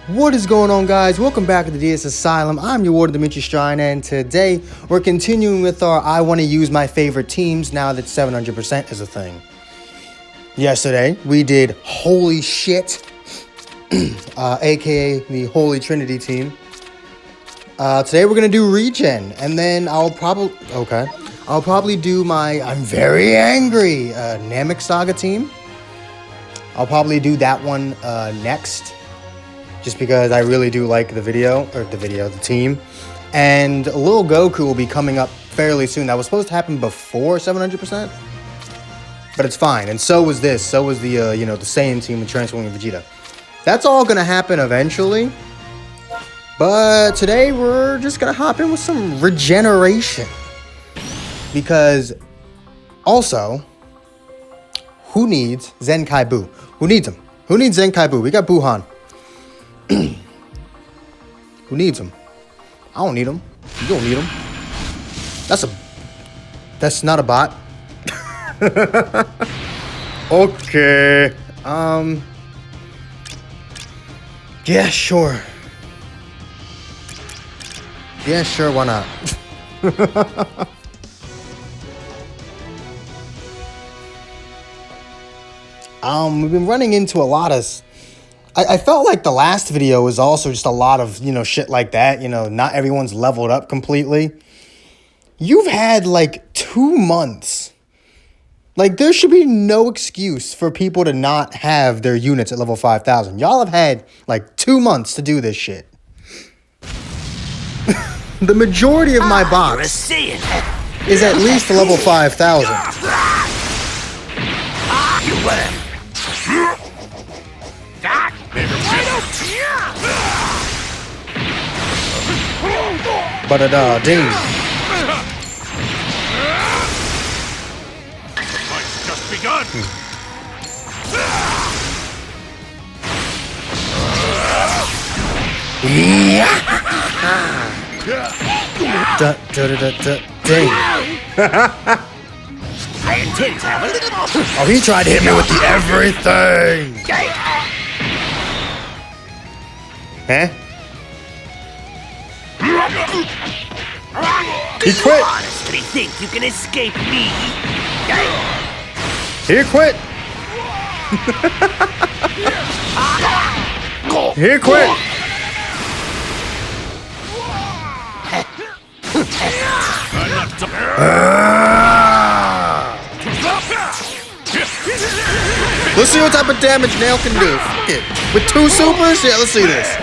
What is going on, guys? Welcome back to the DS Asylum. I'm your warden, Dimitri Strine, and today we're continuing with our I want to use my favorite teams now that 700% is a thing. Yesterday, we did Holy Shit, aka the Holy Trinity team. Today we're going to do Regen, and then I'll probably do my I'm very angry Namek Saga team. I'll probably do that one next. Just because I really do like the team. And a little Goku will be coming up fairly soon. That was supposed to happen before 700%. But it's fine. And so was this. So was the, the Saiyan team with transforming Vegeta. That's all going to happen eventually. But today we're just going to hop in with some regeneration. Because also, who needs Zenkai Buu? Who needs him? Who needs Zenkai Buu? We got Buhan. Who needs him? I don't need him. You don't need him. That's not a bot. Okay. Yeah, sure. Yeah, sure, why not? We've been running into a lot of... I felt like the last video was also just a lot of, shit like that. Not everyone's leveled up completely. You've had, 2 months. There should be no excuse for people to not have their units at level 5,000. Y'all have had, 2 months to do this shit. The majority of my bots is at least level 5,000. But ding. The fight's just begun. Ding. I intend to have a little more. Oh, he tried to hit me with the everything. Huh? He quit. You honestly think you can escape me? He quit. He quit. Let's see what type of damage Nail can do. Fuck it. With 2 supers? Yeah, let's see this.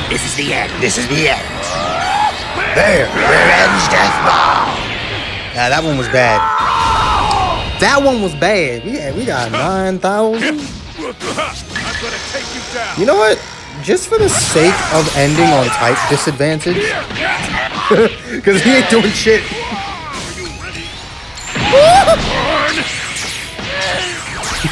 This is the end. This is the end. There. Revenge Death Ball. Yeah, that one was bad. That one was bad. We got 9,000. I'm gonna take you down. You know what? Just for the sake of ending on type disadvantage. Because he ain't doing shit.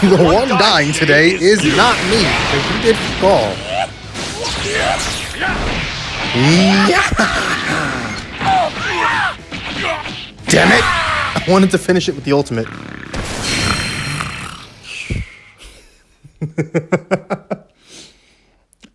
The one dying today is not me, because he did fall. Yeah. Damn it! I wanted to finish it with the ultimate.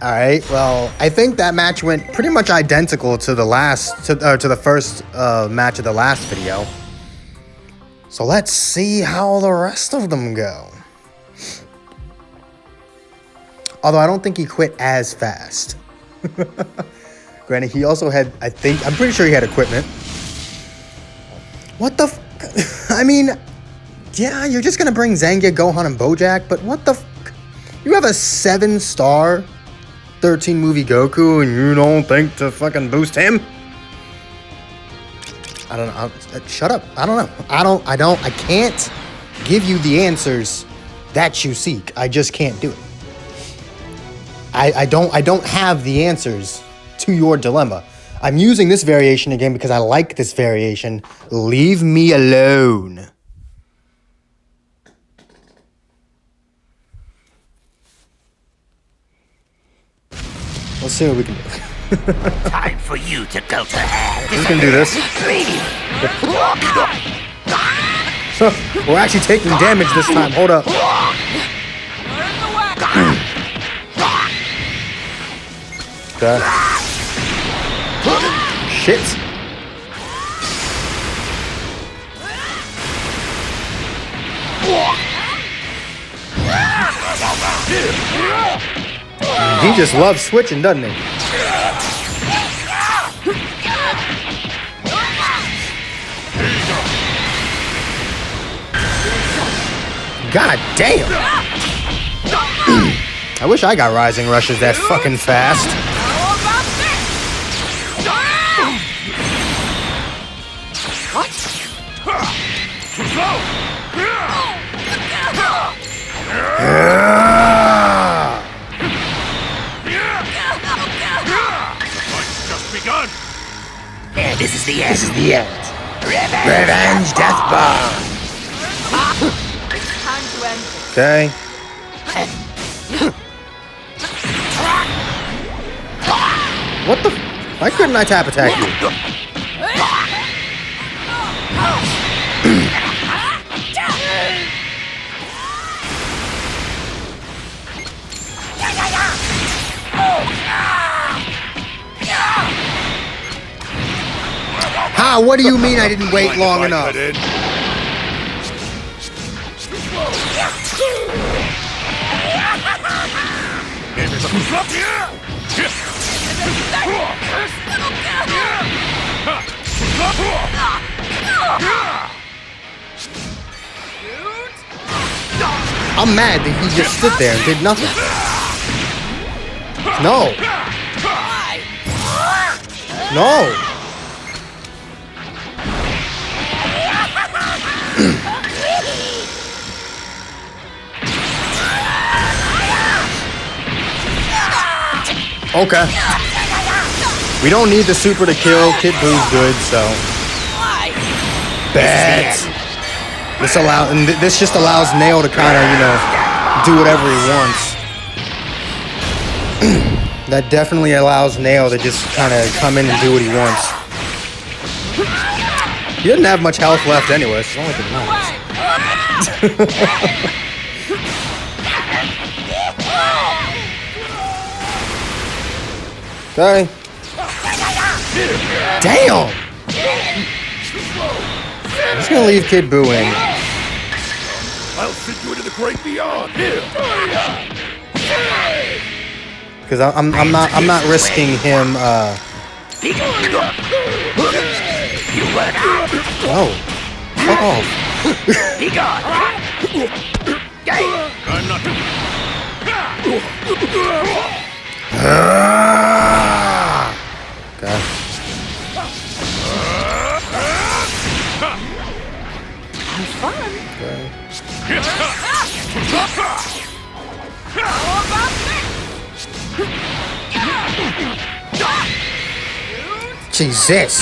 Alright, well, I think that match went pretty much identical to the first match of the last video. So let's see how the rest of them go. Although I don't think he quit as fast. Granted, he also had, I'm pretty sure he had equipment. What the f... I mean, yeah, you're just gonna bring Zangia, Gohan, and Bojack, but what the f... You have a 7-star 13 movie Goku and you don't think to fucking boost him? I don't know. Shut up. I don't know. I can't give you the answers that you seek. I just can't do it. I don't have the answers to your dilemma. I'm using this variation again because I like this variation. Leave me alone. Let's see what we can do. Time for you to go to hell. We can do this. We're actually taking damage this time. Hold up. Okay. Shit. He just loves switching, doesn't he? God damn! I wish I got rising rushes that fucking fast. Begun. And this is the end. This is the end. Revenge Death Bomb. It's time to end this. Okay. What the? Why couldn't I tap attack you? How? What do you mean I didn't wait long enough? I'm mad that he just stood there and did nothing. No. No. Okay. We don't need the super to kill. Kid Boo's good, so. Bet. This just allows Nail to kind of, you know, do whatever he wants. That definitely allows Nail to just kind of come in and do what he wants. He didn't have much health left anyway, so it's only good nice. Okay. Damn! I'm just gonna leave Kid Buu in. I'll send you into the great beyond. Because I'm not risking him. Oh, fuck off. I'm not. Okay. Fun. Okay. Jesus.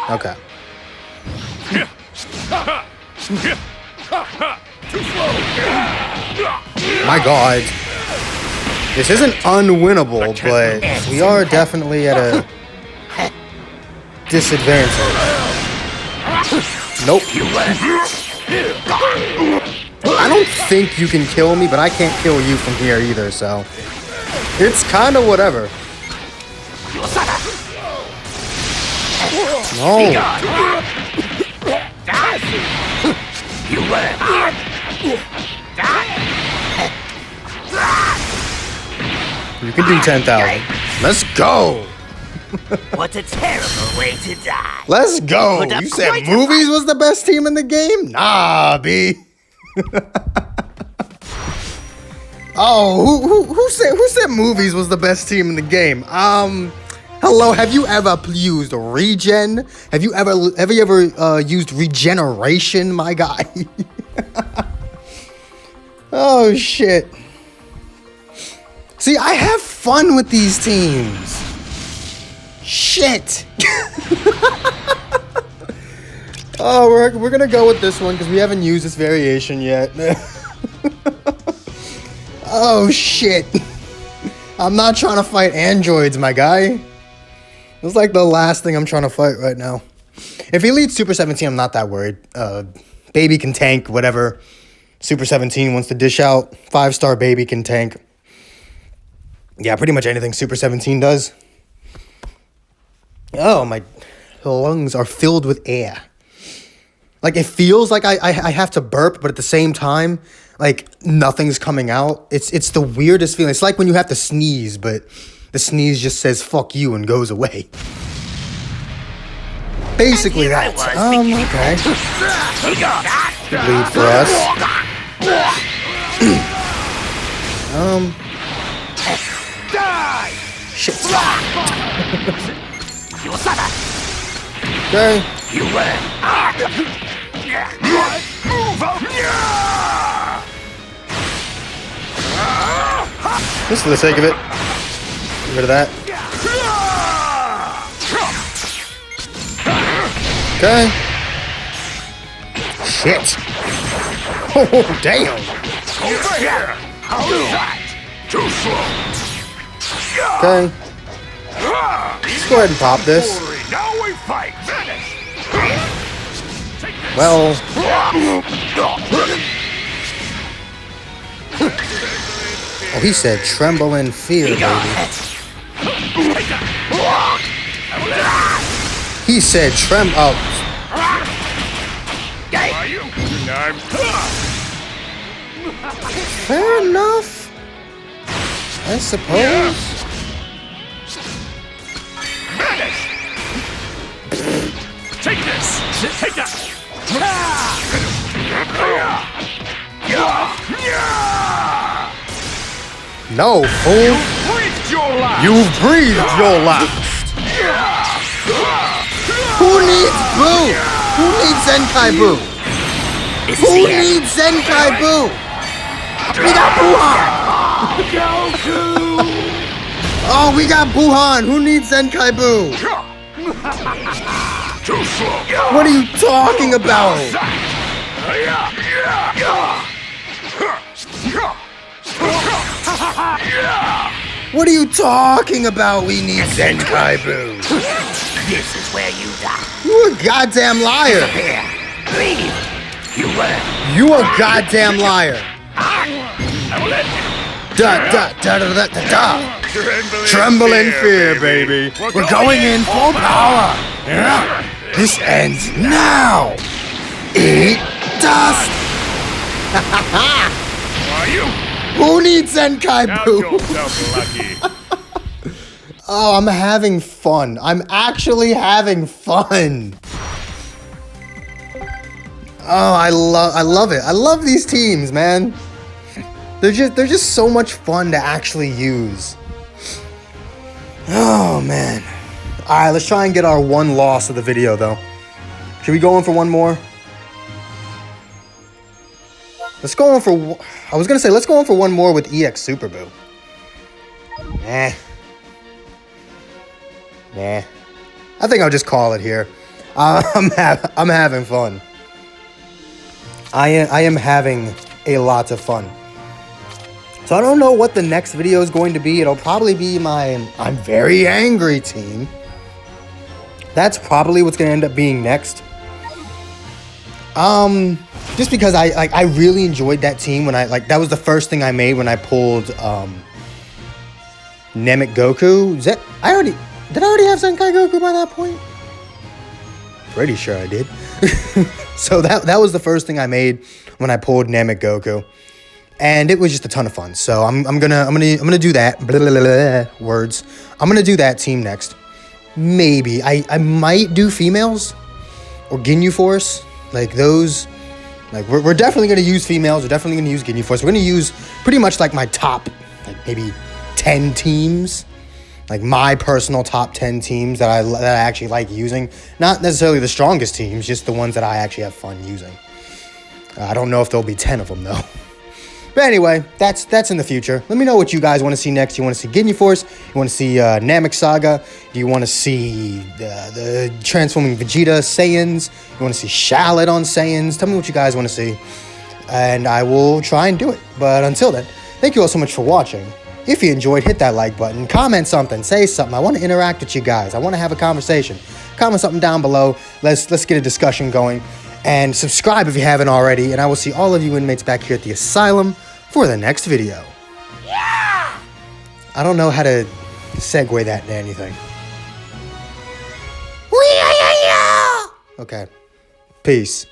Okay. My God. This isn't unwinnable, but we are definitely at a disadvantage. Nope. I don't think you can kill me, but I can't kill you from here either, so. It's kind of whatever. No. You can do 10,000. Let's go. What a terrible way to die. Let's go. Put up You said quite a Movies fight. was the best team in the game? Nah, B. Oh, who said Movies was the best team in the game? Hello, have you ever used Regen? Have you ever used regeneration, my guy? Oh shit. See, I have fun with these teams. Shit. Oh, we're gonna go with this one because we haven't used this variation yet. Oh shit. I'm not trying to fight androids, my guy. It's like the last thing I'm trying to fight right now. If he leads Super 17, I'm not that worried. Baby can tank whatever Super 17 wants to dish out. 5-star Baby can tank. Yeah, pretty much anything Super 17 does. Oh, my lungs are filled with air. Like, it feels like I have to burp, but at the same time, like, nothing's coming out. It's the weirdest feeling. It's like when you have to sneeze, but the sneeze just says, fuck you, and goes away. Basically that. Okay. Lead for us. Shit. Okay. Just for the sake of it. Get rid of that. Okay. Shit. Oh, damn. Over here. How's that? Too slow. Okay. Let's go ahead and pop this. Now we fight. Finish. Well. Oh, he said tremble in fear, baby. He said tremble. Oh. Fair enough. I suppose. Take this. Take that. No, fool. Breathe your last. You've breathed your last. Who needs Boo? Who needs Zenkai Boo? Who needs Zenkai Boo? We got Buhan! Oh, we got Buhan! Who needs Zenkai Boo? Too slow. What are you talking about? What are you talking about? We need Zenkai Boo. This is where you die. You a goddamn liar. Here, leave. You were. You a goddamn liar. Da da da da da da da. Tremble in fear, baby. We're going in full power. Yeah. This ends now. Eat dust. Are you? Who needs Zenkai Count Boo? yourself lucky. Oh, I'm having fun. I'm actually having fun. Oh, I love it. I love these teams, man. They're just so much fun to actually use. Oh man. All right, let's try and get our one loss of the video though. Should we go in for one more? Let's go in for. I was gonna say let's go in for one more with EX Super Boo. Nah. I think I'll just call it here. I'm having fun. I am having a lot of fun. So I don't know what the next video is going to be. It'll probably be my I'm very angry team. That's probably what's going to end up being next. Just because I really enjoyed that team when that was the first thing I made when I pulled Namek Goku. Did I already have Zenkai Goku by that point? Pretty sure I did. So that was the first thing I made when I pulled Namek Goku. And it was just a ton of fun. So I'm gonna do that. Blah, blah, blah, blah, words. I'm gonna do that team next. Maybe I might do females or Ginyu Force. Like those. Like we're definitely gonna use females. We're definitely gonna use Ginyu Force. We're gonna use pretty much like my top maybe 10 teams. Like my personal top 10 teams that I actually like using. Not necessarily the strongest teams, just the ones that I actually have fun using. I don't know if there'll be 10 of them though. But anyway, that's in the future. Let me know what you guys want to see next. You want to see Ginyu Force? You want to see Namek Saga? Do you want to see the transforming Vegeta Saiyans? You want to see Shallot on Saiyans? Tell me what you guys want to see. And I will try and do it. But until then, thank you all so much for watching. If you enjoyed, hit that like button, comment something, say something. I want to interact with you guys. I want to have a conversation. Comment something down below. Let's get a discussion going. And subscribe if you haven't already. And I will see all of you inmates back here at the asylum for the next video. Yeah! I don't know how to segue that into anything. Okay. Peace.